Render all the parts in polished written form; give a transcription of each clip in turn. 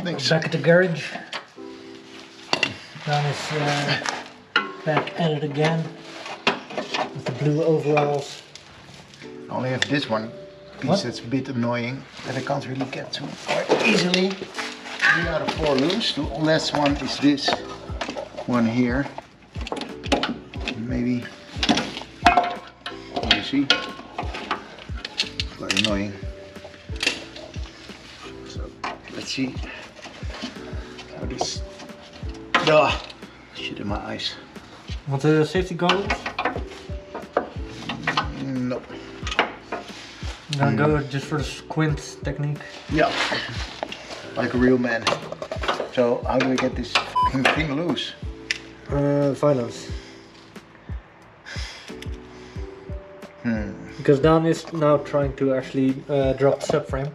Thanks. Back at the garage. Daan is back at it again with the blue overalls. I only have this one piece What? that's a bit annoying that I can't really get to quite easily. 3 out of 4 loops. The last one is this one here. Maybe you see, it's quite annoying. So let's see how this. Shit in my eyes. Want the safety goggles? No. I'm gonna go just for the squint technique. Yeah, like a real man. So how do we get this fucking thing loose? Violence. Because Daan is now trying to actually drop the subframe.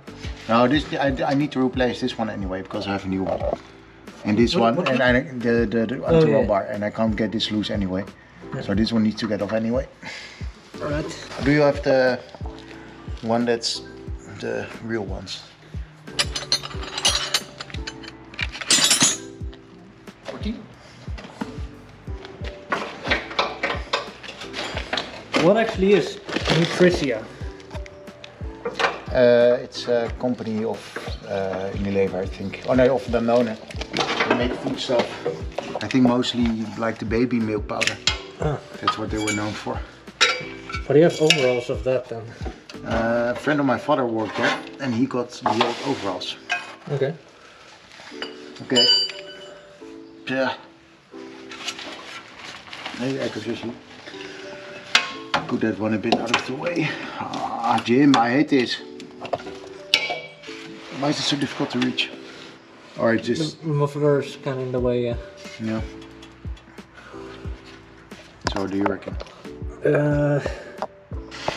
No, this I need to replace this one anyway because I have a new one. And this What- one, what- and the Oh, anti-roll yeah. bar, and I can't get this loose anyway. Yeah. So this one needs to get off anyway. Alright. Do you have the one that's the real ones? 14? What actually is Nutricia? It's a company of Unilever, I think. Oh no, of Danone. They make food stuff. I think mostly like the baby milk powder. Ah. That's what they were known for. But you have overalls of that then? A friend of my father worked there, and he got the old overalls. Okay. Okay. Yeah. Maybe I could just put that one a bit out of the way. Ah, Jim, I hate this. Why is it so difficult to reach? Or it just... The muffler is kind of in the way, yeah. Yeah. So what do you reckon?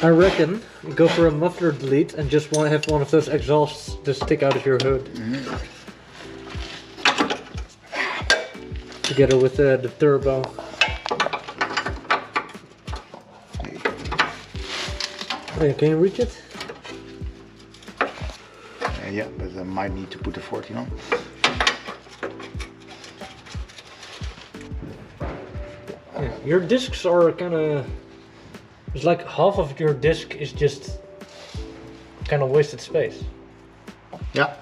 I reckon you go for a muffler delete and just have one of those exhausts just stick out of your hood. Together with the turbo. Oh, yeah, can you reach it? Yeah, but I might need to put the 14 on. Yeah, your discs are kind of... It's like half of your disc is just kind of wasted space. Yeah.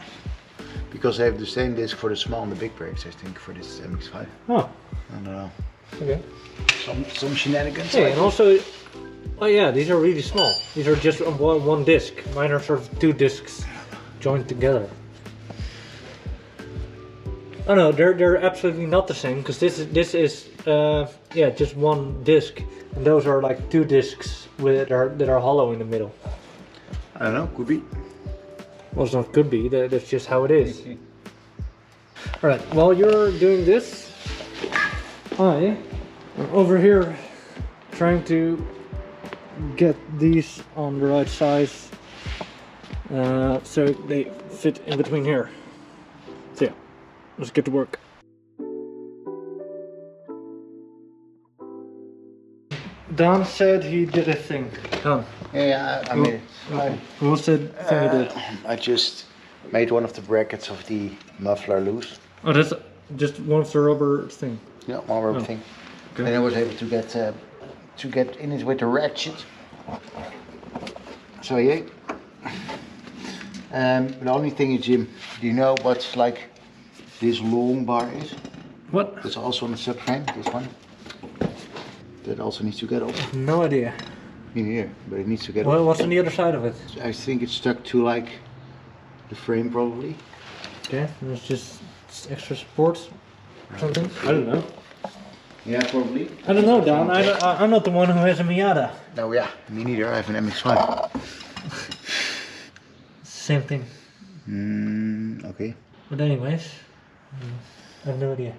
Because I have the same disc for the small and the big brakes, I think, for this MX-5. Oh, I don't know. okay. Some shenanigans. Hey, and also... Oh yeah, these are really small. These are just on one disc. Mine are sort of 2 discs joined together. Oh no, they're absolutely not the same because this is yeah, just one disc, and those are like 2 discs that are hollow in the middle. I don't know, could be. Well, it's not could be. That's just how it is. All right. While you're doing this, I am over here trying to get these on the right size so they fit in between here. So yeah, let's get to work. Daan said he did a thing. Daan, Yeah, I made it. what's the thing you did? I just made one of the brackets of the muffler loose. Oh, that's just one of the rubber thing. Yeah, one rubber thing. Okay. And I was able to get in it with the ratchet. So yeah. The only thing is, Jim, do you know what's like this long bar is? What? It's also on the subframe, this one. That also needs to get off. No idea. In here, but it needs to get Well, off. what's on the other side of it? I think it's stuck to like the frame probably. Okay, there's just extra support or something. I don't know. Yeah, probably. I don't know, Daan. I'm not the one who has a Miata. No, yeah, me neither. I have an MX-5. Same thing. Okay. But anyways, I have no idea.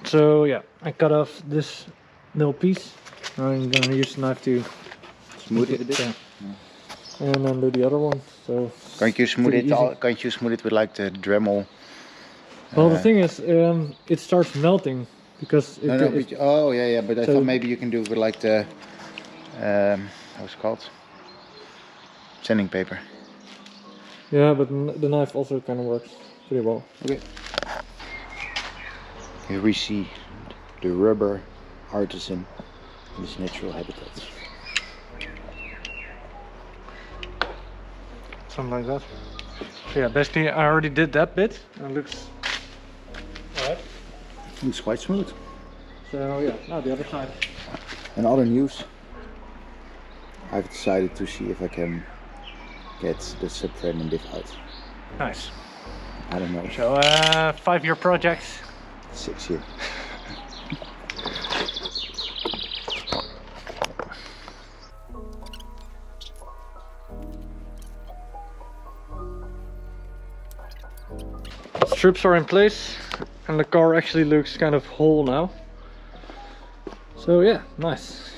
So yeah, I cut off this little piece. I'm gonna use the knife to Smooth it a bit. Yeah. And then do the other one. So Can't you smooth pretty it? easy. Can't you smooth it with like the Dremel? Well, the thing is, it starts melting because it, No, it- but, oh yeah, but I So- thought maybe you can do it with like the how's it called? sanding paper. Yeah, but the knife also kind of works pretty well. Okay. Here we see the rubber artisan in his natural habitat. Something like that. So yeah, basically I already did that bit. It looks alright. Looks quite smooth. So yeah, now the other side. In other news, I've decided to see if I can get the subframe and diff out. Nice. I don't know. So 5-year project. 6 years. Strips are in place and the car actually looks kind of whole now. So yeah, nice.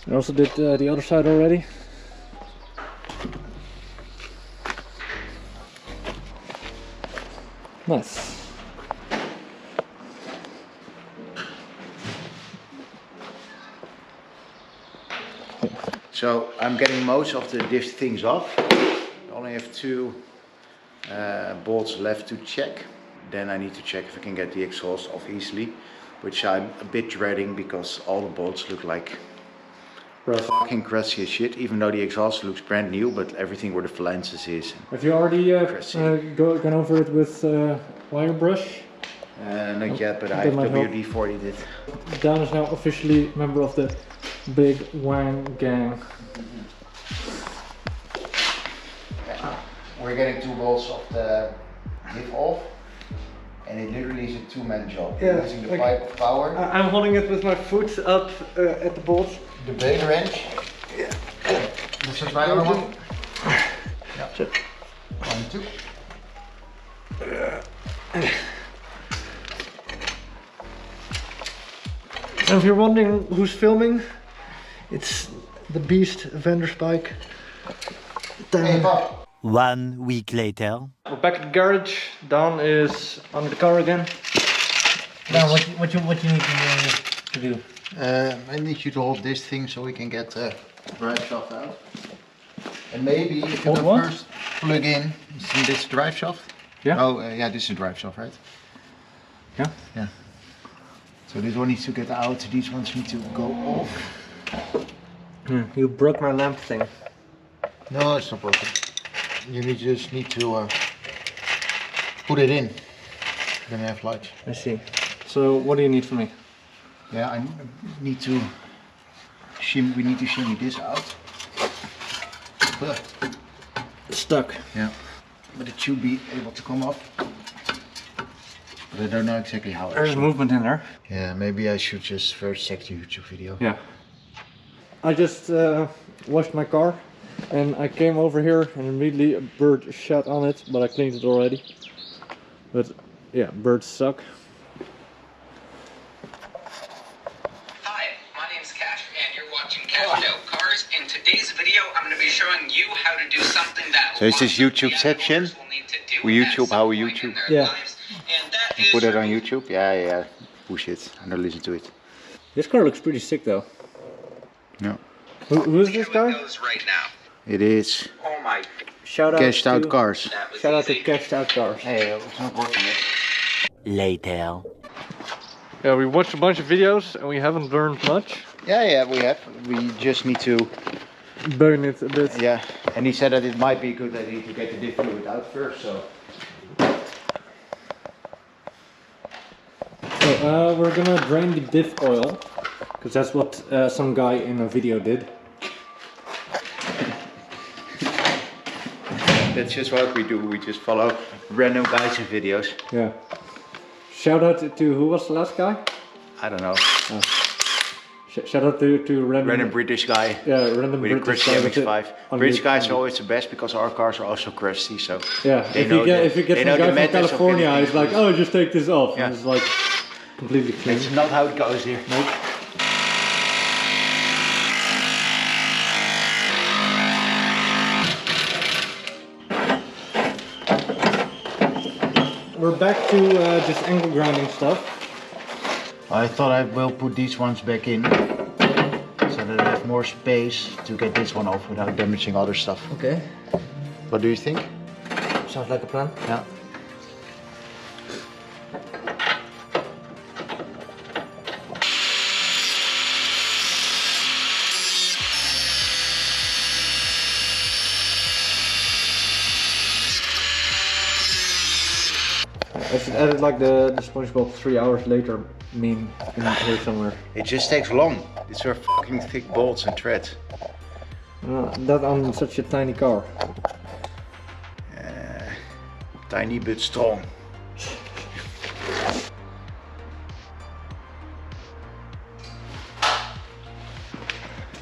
I also did the other side already. Nice. So I'm getting most of the diff things off. I only have 2 bolts left to check. Then I need to check if I can get the exhaust off easily, which I'm a bit dreading because all the bolts look like fucking crusty as shit, even though the exhaust looks brand new, but everything where the flances is. Have you already gone over it with wire brush? Not yet, but I That have might help. WD-40 did. Daan is now officially a member of the Big Wang Gang. We're getting 2 bolts of the diff off, and it literally is a 2-man job. Yeah, Using the like- pipe of power, I'm holding it with my foot up at the bolt. the blade wrench. Yeah. This is my other one. Yeah. Zo. 1, 2. And if you're wondering who's filming, it's the beast Vanderspike. Hey, Bob. 1 week later. We're back at the garage. Daan is under the car again. Daan, what you need to do? I need you to hold this thing so we can get the drive shaft out. And maybe if you Hold can what? first plug in, see this drive shaft? Yeah. Oh, yeah, this is drive shaft, right? Yeah. Yeah. So this one needs to get out, these ones need to go off. You broke my lamp thing. No, it's not broken. You just need to put it in. Then you have light. I see. So what do you need from me? Yeah, I need to shimmy. We need to shimmy this out. It's stuck. Yeah, but it should be able to come off. But I don't know exactly how. There's movement in there. Yeah, maybe I should just first check the YouTube video. Yeah. I just washed my car and I came over here and immediately a bird shat on it, but I cleaned it already. But yeah, birds suck. Hi, my name's Cash and you're watching Cash Out Cars. In today's video, I'm going to be showing you how to do something that So is this lots of YouTubeception? DIY will need to do We at YouTube some how we point in YouTube? their Yeah. lives, and that You is put it on remove- YouTube? Yeah. Push it. I don't listen to it. This car looks pretty sick though. No. Who is this Here it guy? goes right now. It is Oh my, Shout out cashed out to cars. that was Shout out to easy. Cashed Out Cars. Hey, it's not working yet. Later. Yeah, we watched a bunch of videos and we haven't learned much. Yeah, we have. We just need to. Burn it a bit. Yeah, and he said that it might be a good idea to get the diff fluid out first. So. So we're gonna drain the diff oil, because that's what some guy in a video did. That's just what we do. We just follow random guys in videos. Yeah. Shout out to who was the last guy? I don't know. Shout out to Random British guy. Yeah, random With a British crusty guy with it MX-5. on British the- guys on are always the best because our cars are also crusty. So Yeah, they if know you get the- if you get they some know the guy from methods of California, getting he's like, things oh, just take this off, Yeah. and it's like completely clean. It's not how it goes here. Nope. We're back to just angle grinding stuff. I thought I will put these ones back in. So that I have more space to get this one off without damaging other stuff. Okay. What do you think? Sounds like a plan. Yeah. I should edit like the SpongeBob 3 hours later meme in here somewhere. It just takes long. These are fucking thick bolts and threads. That on such a tiny car. Tiny but strong.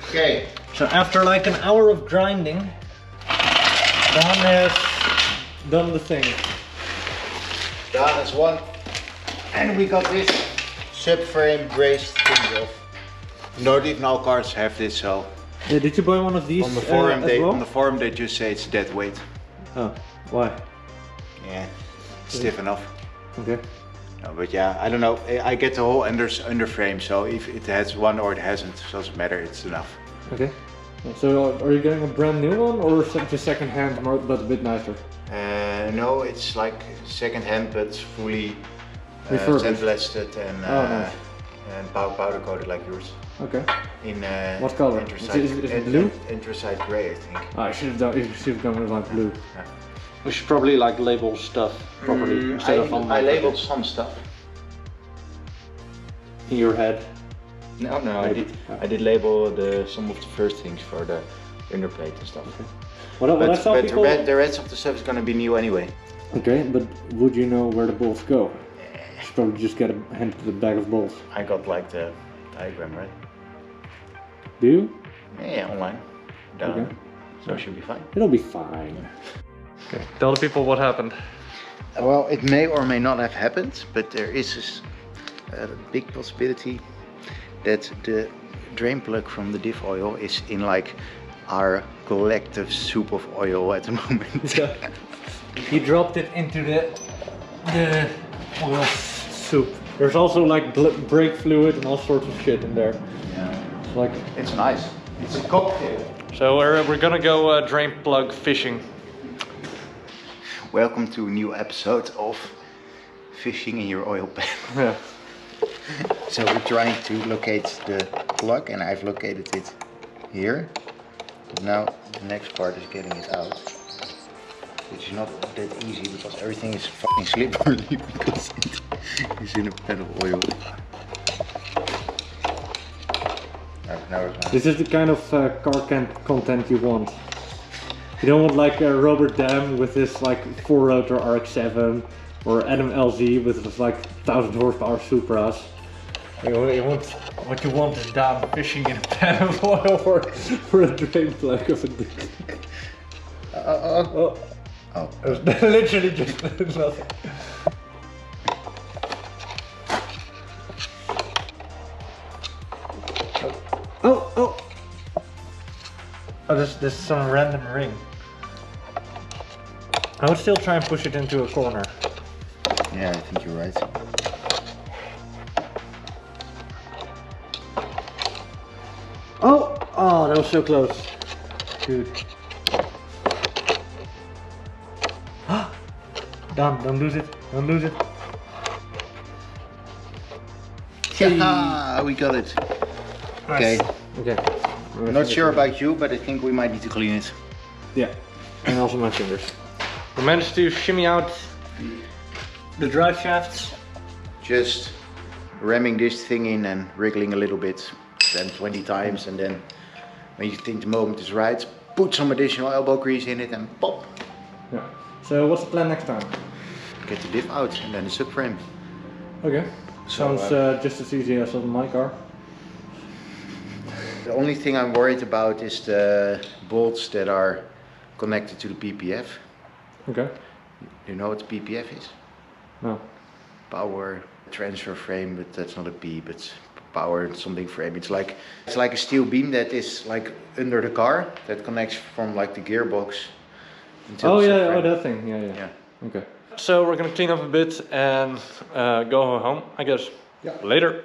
Okay. So after like an hour of grinding, Daan has done the thing. Daan is one. And we got this subframe braced thing off. Not even all cars have this, so Yeah, did you buy one of these on the forum as well? on the forum they just say it's dead weight. Oh, why? Yeah. Stiff enough. Okay. No, but yeah, I don't know. I get the whole underframe, so if it has one or it hasn't, it doesn't matter, it's enough. Okay. So are you getting a brand new one or just second hand but a bit nicer? No, it's like second hand but fully Refurbished. sandblasted and nice. and powder coated like yours. Okay. In What color? Anthracite, Is it blue? Anthracite grey, I think. I should have gone with like blue. Yeah. We should probably like label stuff properly instead of on I labeled some stuff. in your head. No, Maybe. I did label some of the first things for the underplate and stuff. Okay. What I saw people... the rest of the stuff is gonna be new anyway. Okay, but would you know where the bolts go? You should probably just get a hand to the bag of bolts. I got like the diagram, right? Do you? Yeah, online. Done. Okay. So it should be fine. It'll be fine. Okay, tell the people what happened. Well, it may or may not have happened, but there is a big possibility that the drain plug from the diff oil is in like our collective soup of oil at the moment. Yeah. He dropped it into the oil soup. There's also like brake fluid and all sorts of shit in there. Yeah. It's like It's nice. It's a cocktail. so we're gonna go drain plug fishing. Welcome to a new episode of Fishing in Your Oil Pan. Yeah. So we're trying to locate the plug and I've located it here. But now the next part is getting it out. Which is not that easy because everything is fucking slippery because it's in a pan of oil. Now This is the kind of car content you want. You don't want like Robert Daan with his like 4-rotor RX-7 or Adam LZ with his like 1000 horsepower Supras. What you want is Daan fishing in a pan of oil for a drain plug of a dick. Oh. It was literally just nothing. Oh, this is some random ring. I would still try and push it into a corner. Yeah, I think you're right. Oh, that was so close. Dude. Daan, don't lose it. Don't lose it. Yeah, we got it. Okay. Okay. I'm not sure about you, but I think we might need to clean it. Yeah. And also my fingers. We managed to shimmy out the drive shafts. Just ramming this thing in and wriggling a little bit, then 20 times, and then when you think the moment is right, put some additional elbow grease in it and pop. Yeah. So what's the plan next time? Get the diff out and then the subframe. Okay. So, Sounds just as easy as on my car. The only thing I'm worried about is the bolts that are connected to the PPF. Okay. You know what the PPF is? No. Power transfer frame, but that's not a P, but power something frame. It's like a steel beam that is like under the car that connects from like the gearbox. Oh the yeah, subframe. oh that thing, yeah. Yeah. Okay. So we're gonna clean up a bit and go home, I guess. Yeah. Later.